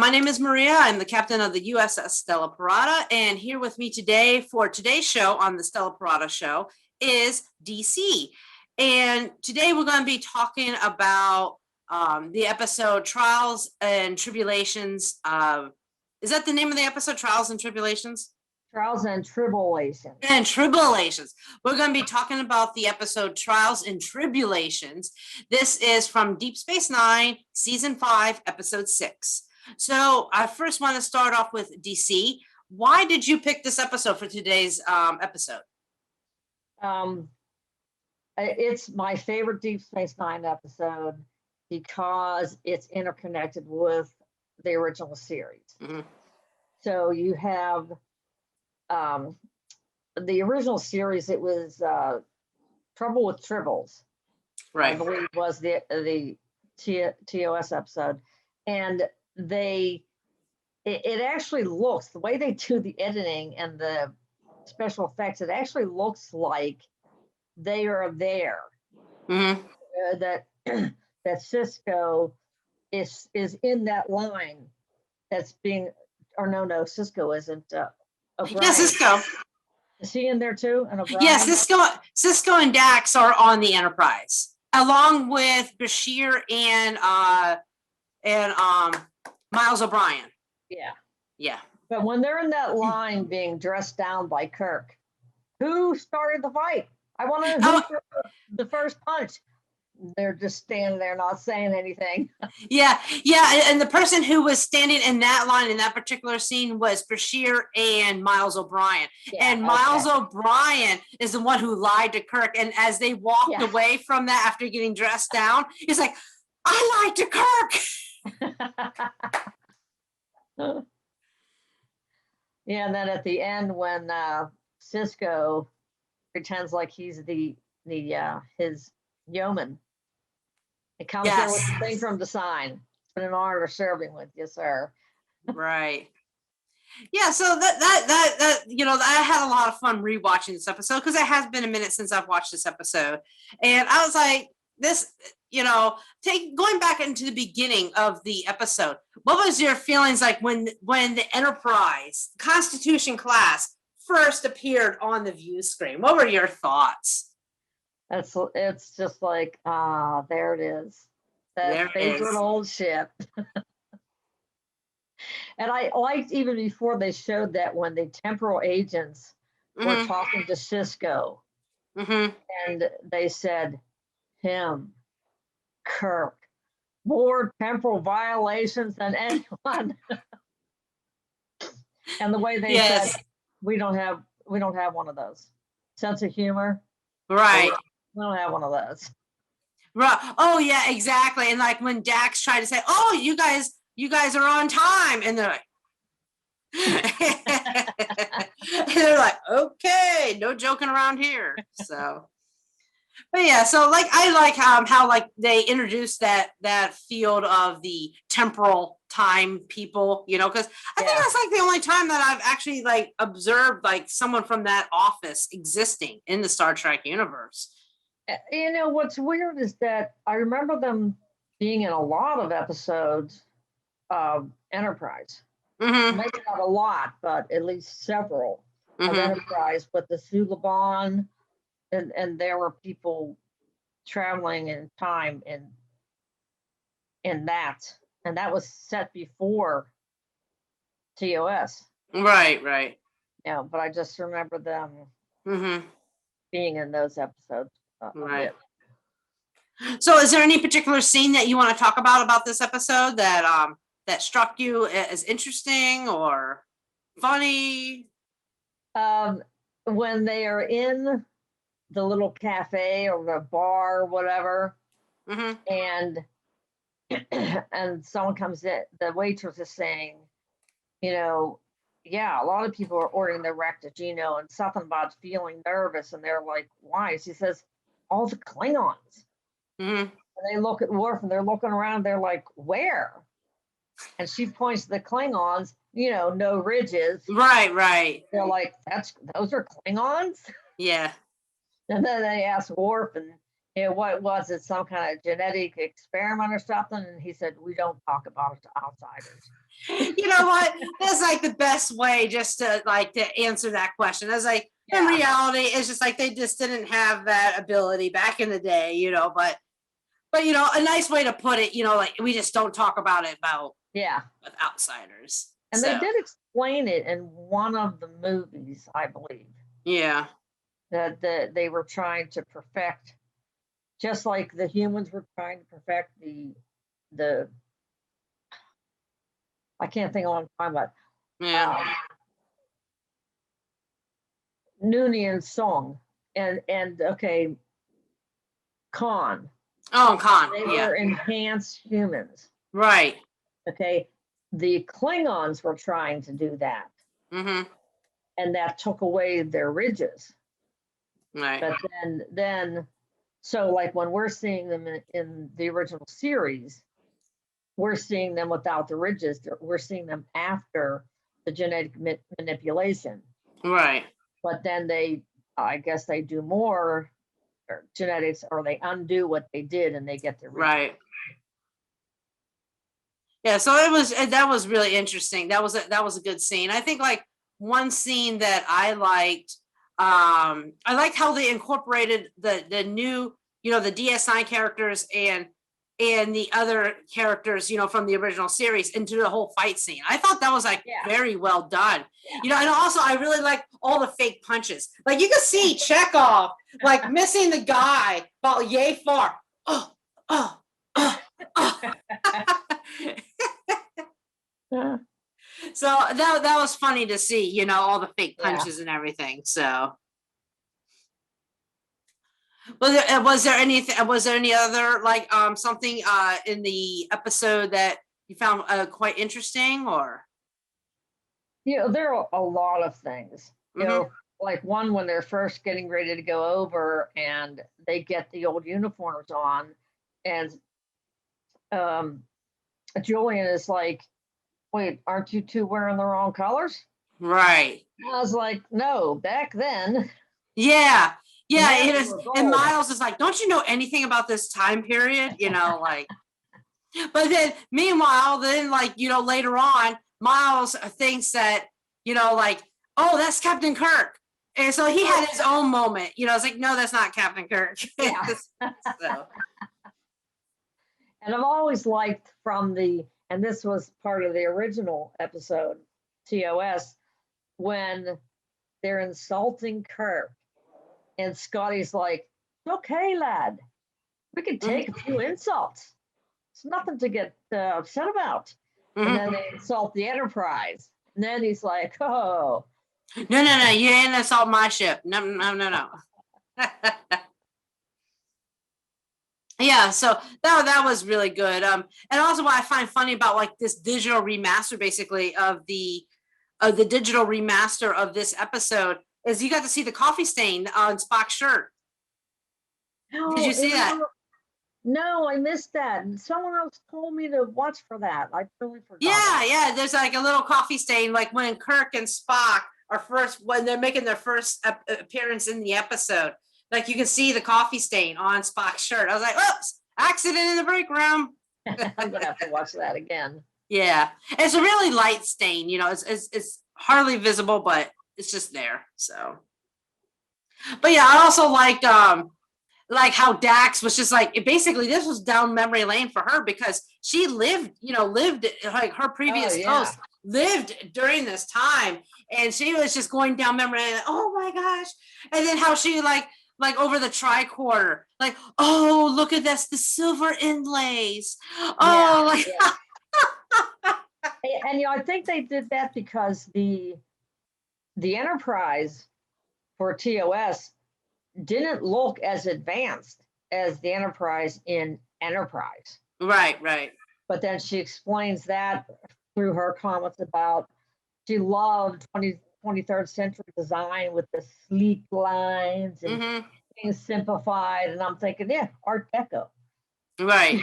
My name is Maria. I'm the captain of the USS Stalla Pirata, and here with me today for today's show on the Stalla Pirata Show is DC. And today we're going to be talking about the episode Trials and Tribulations. Is that the name of the episode, Trials and Tribulations? Trials and Tribble-ations. And Tribble-ations. We're going to be talking about the episode Trials and Tribble-ations. This is from Deep Space Nine, Season 5, Episode 6. So I first want to start off with DC. Why did you pick this episode for today's episode? It's my favorite Deep Space Nine episode because it's interconnected with the original series. Mm-hmm. So you have the original series, it was Trouble with Tribbles, right? I believe was the TOS episode, and it actually looks, the way they do the editing and the special effects, it actually looks like they are there. Mm-hmm. That Cisco is in that line that's being, or no, Cisco isn't. O'Brien. Yeah, Cisco. Is he in there too? And O'Brien? Yeah, Cisco and Dax are on the Enterprise, along with Bashir and Miles O'Brien. Yeah. But when they're in that line being dressed down by Kirk, who started the fight? I want to know the first punch. They're just standing there not saying anything. Yeah, and the person who was standing in that line in that particular scene was Bashir and Miles O'Brien. Yeah, and Miles O'Brien is the one who lied to Kirk. And as they walked away from that after getting dressed down, he's like, I lied to Kirk. Yeah, and then at the end when Cisco pretends like he's his yeoman, it comes there with the thing from the sign. It's been an honor to serving with you, sir. Right. Yeah, so that I had a lot of fun rewatching this episode because it has been a minute since I've watched this episode, and I was like, this, going back into the beginning of the episode, what was your feelings like when the Enterprise Constitution class first appeared on the view screen? What were your thoughts? It's just like, there it is. That favorite old ship. And I liked even before they showed that when the temporal agents were talking to Cisco, and they said, him, Kirk, more temporal violations than anyone. And the way they said, we don't have one of those. Sense of humor. Right. We don't have one of those. Right. Oh yeah, exactly. And like when Dax tried to say, "Oh, you guys are on time," and they're like, "Okay, no joking around here." So, but yeah, so like I like how like they introduced that field of the temporal time people, because I think that's like the only time that I've actually like observed like someone from that office existing in the Star Trek universe. What's weird is that I remember them being in a lot of episodes of Enterprise. Mm-hmm. Maybe not a lot, but at least several of Enterprise. But the Suliban, and there were people traveling in time in that, and that was set before TOS. Right. Yeah, but I just remember them being in those episodes. Right. So is there any particular scene that you want to talk about this episode that struck you as interesting or funny? When they are in the little cafe or the bar or whatever, and someone comes in, the waitress is saying, a lot of people are ordering the Ractagino and something about feeling nervous, and they're like, why? She says, all the Klingons. And they look at Worf and they're looking around, they're like, where? And she points to the Klingons, no ridges. Right. They're like, those are Klingons? Yeah. And then they ask Worf, and Yeah, what was it? Some kind of genetic experiment or something? And he said, we don't talk about it to outsiders. You know what? That's like the best way just to answer that question. I was like, in reality, it's just like they just didn't have that ability back in the day, but a nice way to put it, like we just don't talk about it with outsiders. And they did explain it in one of the movies, I believe. Yeah. That they were trying to perfect, just like the humans were trying to perfect the I can't think of what I'm talking about. Yeah. Noonien song and okay, Khan. Oh, Khan. They were enhanced humans. Right. Okay. The Klingons were trying to do that. Mm-hmm. And that took away their ridges. Right. But then so like when we're seeing them in the original series, we're seeing them without the ridges. We're seeing them after the genetic manipulation. Right. But then I guess they do more genetics, or they undo what they did and they get the ridges. Right. Yeah, so that was really interesting. That was a good scene. I think like one scene that I liked how they incorporated the new, the DS9 characters and the other characters, from the original series into the whole fight scene. I thought that was very well done. And also I really like all the fake punches. Like you can see Chekhov like missing the guy about yay far. So that was funny to see, all the fake punches and everything. So was there any other something in the episode that you found quite interesting? Or there are a lot of things. Like one when they're first getting ready to go over and they get the old uniforms on, and Julian is like, wait, aren't you two wearing the wrong colors? Right. I was like, no, back then. Yeah. And Miles is like, don't you know anything about this time period? But then meanwhile, later on, Miles thinks that, oh, that's Captain Kirk. And so he had his own moment. It's like, no, that's not Captain Kirk. Yeah. So. And I've always liked and this was part of the original episode, TOS, when they're insulting Kirk. And Scotty's like, okay, lad, we can take a few insults. It's nothing to get upset about. Mm-hmm. And then they insult the Enterprise. And then he's like, oh. No, you didn't assault my ship. No. Yeah, so that was really good. And also what I find funny about this digital remaster, basically, of the digital remaster of this episode is you got to see the coffee stain on Spock's shirt. No, did you see that? No, I missed that. And someone else told me to watch for that. I totally forgot. Yeah. There's a little coffee stain, when Kirk and Spock when they're making their first appearance in the episode. You can see the coffee stain on Spock's shirt. I was like, oops, accident in the break room. I'm gonna have to watch that again. Yeah, it's a really light stain. It's hardly visible, but it's just there. So, but yeah, I also liked how Dax was just basically this was down memory lane for her because she lived her previous host lived during this time, and she was just going down memory lane. Oh my gosh! And then how she over the tricorder, oh, look at this, the silver inlays. Oh, and I think they did that because the Enterprise for TOS didn't look as advanced as the Enterprise in Enterprise. Right. But then she explains that through her comments about she loved 23rd century design with the sleek lines and things simplified. And I'm thinking, yeah, Art Deco. Right.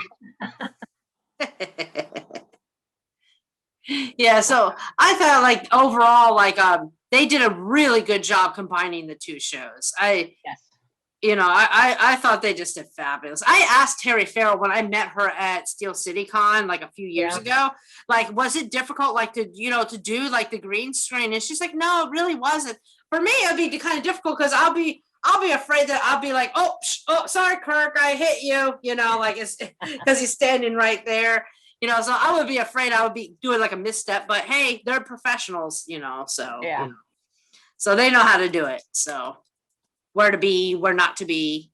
Yeah, so I thought overall they did a really good job combining the two shows. Yes. I thought they just did fabulous. I asked Terry Farrell when I met her at Steel City Con like a few years ago, like, was it difficult, like, to do like the green screen? And she's like, no, it really wasn't. For me, it'd be kind of difficult because I'll be afraid that I'll be like, oh, sorry, Kirk, I hit you, like, it's because he's standing right there, so I would be afraid I would be doing like a misstep, but hey, they're professionals, so, so they know how to do it. So where to be, where not to be,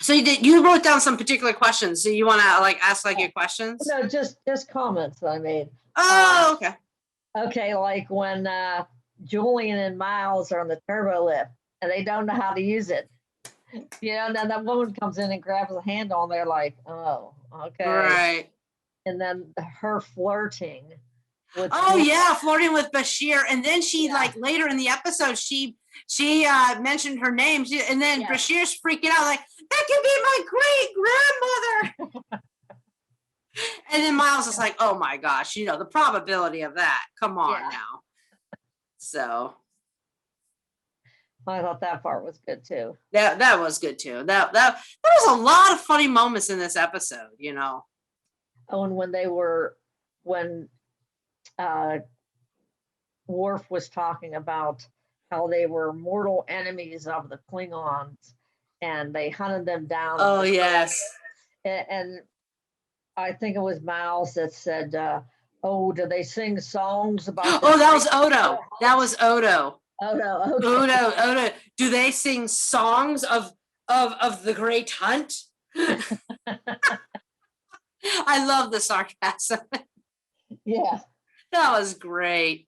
So you wrote down some particular questions. So you want to like ask like your questions? No, just comments I made. Oh, okay. Okay, like when Julian and Miles are on the turbo lift and they don't know how to use it. And then that woman comes in and grabs a handle and they're like, oh, okay. Right. And then her flirting with flirting with Bashir. And then she like later in the episode, she mentioned her name. And then Bashir's freaking out like, that could be my great grandmother. And then Miles is like, oh my gosh, the probability of that. Come on now. So I thought that part was good too. That was good too. That was a lot of funny moments in this episode, Oh, and when Worf was talking about how they were mortal enemies of the Klingons and they hunted them down. Oh, yes. And I think it was Miles that said, do they sing songs about that was Odo. That was Odo. Odo, okay. Odo. Do they sing songs of the Great Hunt? I love the sarcasm. Yeah. That was great.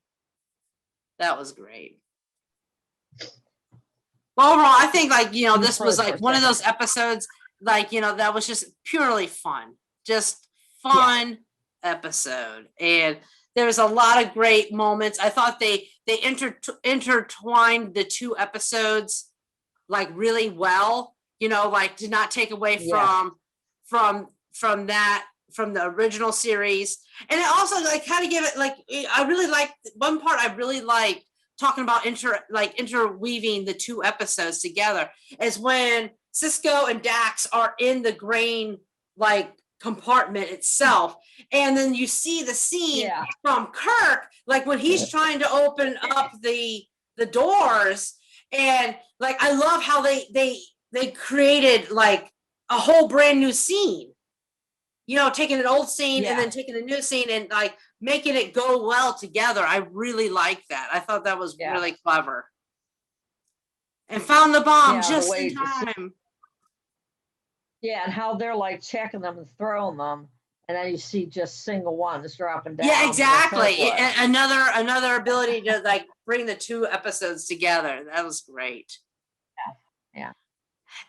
Well, overall, I think like, this was like one of those episodes, like, that was just purely fun. Just fun episode. And there was a lot of great moments. I thought they intertwined the two episodes like really well, like did not take away from the original series. And it also like kind of give it like, I really liked one part I really liked talking about interweaving the two episodes together is when Cisco and Dax are in the grain like compartment itself, and then you see the scene from Kirk like when he's trying to open up the doors, and like I love how they created like a whole brand new scene, taking an old scene and then taking a new scene and like making it go well together. I really like that. I thought that was really clever, and found the bomb just in time. Yeah, and how they're like checking them and throwing them, and then you see just single ones dropping down. Yeah, exactly. Another ability to like bring the two episodes together. That was great. Yeah.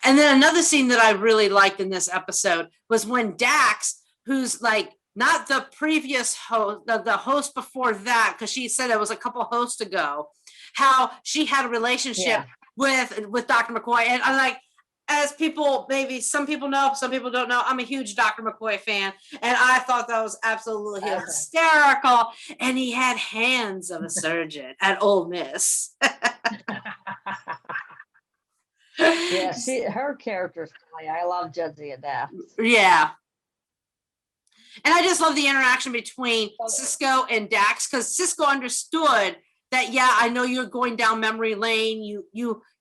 And then another scene that I really liked in this episode was when Dax, who's like not the previous host, the host before that, because she said it was a couple hosts ago, how she had a relationship with Dr. McCoy, and I'm like, as people, maybe some people know, some people don't know, I'm a huge Dr. McCoy fan, and I thought that was absolutely hysterical. And he had hands of a surgeon at Ole Miss. Her character's funny. I love Jadzia Dax. Yeah. And I just love the interaction between Cisco and Dax, because Cisco understood that, I know you're going down memory lane.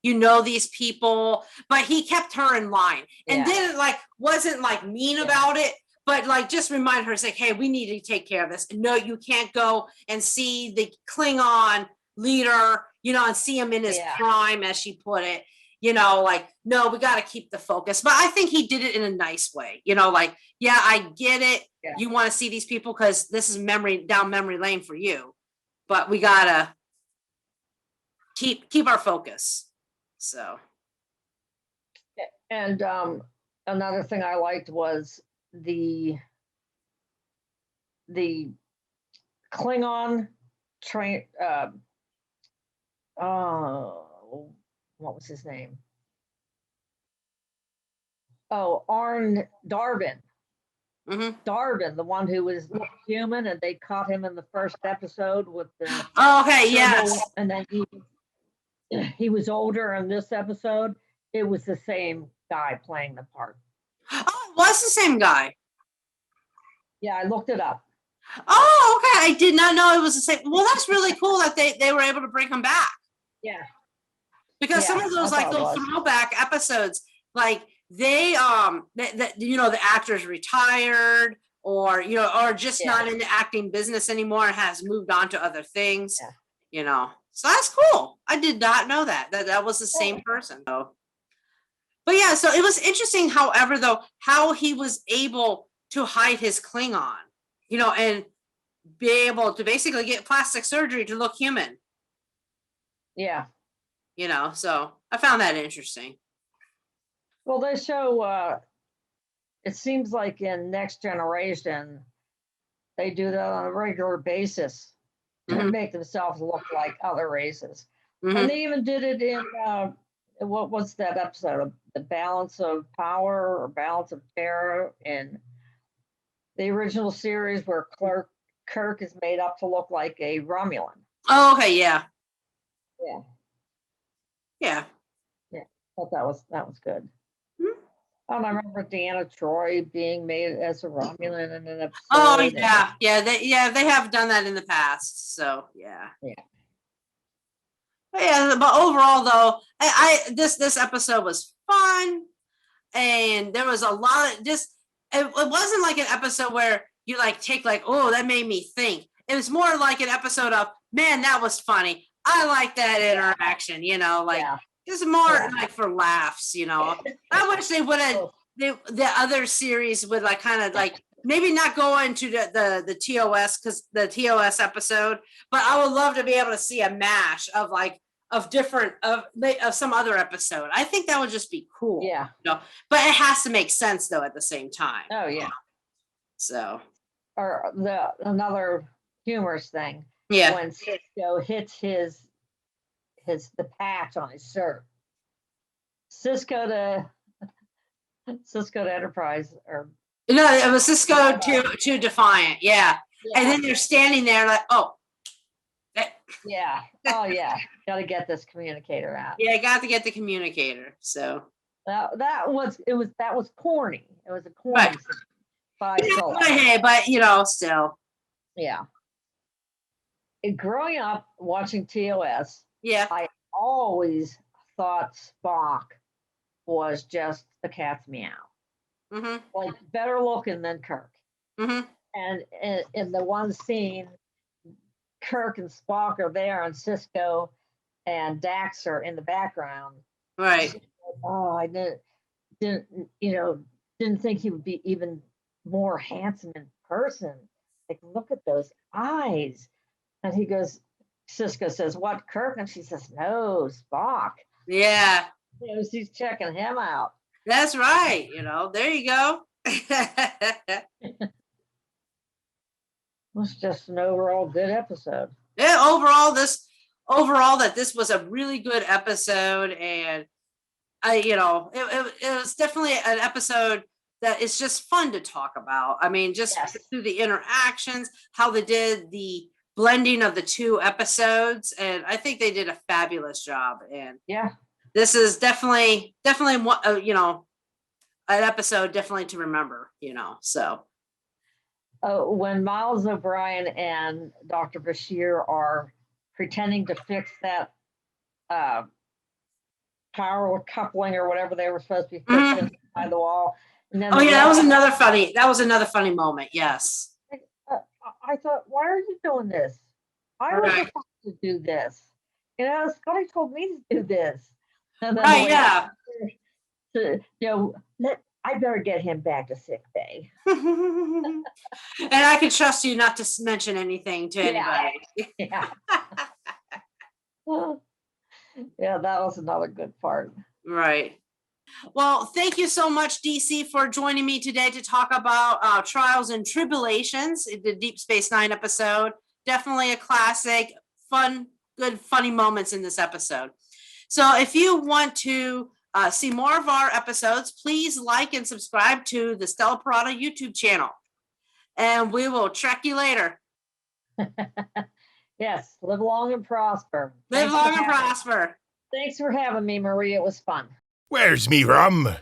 You know these people, but he kept her in line and didn't wasn't mean about it, but just remind her, say, hey, we need to take care of this. No, you can't go and see the Klingon leader, and see him in his prime, as she put it, no, we got to keep the focus. But I think he did it in a nice way, I get it. Yeah. You want to see these people because this is down memory lane for you, but we gotta keep our focus. So, and another thing I liked was the Klingon train. What was his name? Oh, Arn Darvin. Mm-hmm. Darvin, the one who was human, and they caught him in the first episode with the. Oh, okay, yes. And then he was older in this episode, it was the same guy playing the part. Oh, it was the same guy. Yeah, I looked it up. Oh, okay. I did not know it was the same. Well, that's really cool that they were able to bring him back. Yeah. Because some of those like those throwback episodes, like they the actors retired or or just not in the acting business anymore and has moved on to other things. So that's cool. I did not know that was the same person. So, but yeah, so it was interesting, however, though, how he was able to hide his Klingon, and be able to basically get plastic surgery to look human. Yeah. So I found that interesting. Well, they show, it seems like in Next Generation, they do that on a regular basis to make themselves look like other races. And they even did it in, what's that episode? The Balance of Power or Balance of Terror in the original series where Kirk is made up to look like a Romulan. Oh, okay, yeah. Yeah. Yeah. Yeah. I thought that was good. And I remember Deanna Troy being made as a Romulan in an episode. Oh yeah, they have done that in the past. So yeah. But overall though, this episode was fun, and there was a lot of just. It wasn't like an episode where you like take like, oh, that made me think. It was more like an episode of, man, that was funny. I like that interaction. Just more like for laughs. I wish they would have. The other series would like kind of like maybe not go into the TOS because the TOS episode, but I would love to be able to see a mash of like of different of some other episode. I think that would just be cool. Yeah. But it has to make sense though at the same time. Oh yeah. So. Or another humorous thing. Yeah. When Sisko hits the patch on his shirt. Cisco to Enterprise, or no, it was Cisco to Defiant, yeah. And then they're standing there like, oh, yeah, oh yeah, got to get this communicator out. Yeah, got to get the communicator. So that was corny. It was a corny thing. But still, yeah. And growing up watching TOS, I always thought Spock was just the cat's meow. Like better looking than Kirk. And in the one scene, Kirk and Spock are there, and Cisco and Dax are in the background. Right. Oh, I didn't think he would be even more handsome in person. Like, look at those eyes. And he goes, Cisco says, "What, Kirk?" And she says, "No, Spock." Yeah. She's checking him out. That's right. There you go. It was just an overall good episode. Yeah, overall this was a really good episode, and it was definitely an episode that is just fun to talk about. I mean, just through the interactions, how they did the blending of the two episodes, and I think they did a fabulous job. And this is definitely one, an episode definitely to remember. So. When Miles O'Brien and Dr. Bashir are pretending to fix that power coupling or whatever they were supposed to be fixing by the wall. And then that was another funny moment. Yes. I thought, why are you doing this? I was supposed to do this. Scotty told me to do this. And then I better get him back to sick bay. And I can trust you not to mention anything to anybody. Yeah. Yeah, that was another good part. Right. Well, thank you so much, DC, for joining me today to talk about Trials and Tribble-ations, the Deep Space Nine episode. Definitely a classic, fun, good, funny moments in this episode. So if you want to see more of our episodes, please like and subscribe to the Stalla Pirata YouTube channel. And we will track you later. Yes, live long and prosper. Live long and prosper. Thanks for having me, Marie. It was fun. Where's me rum?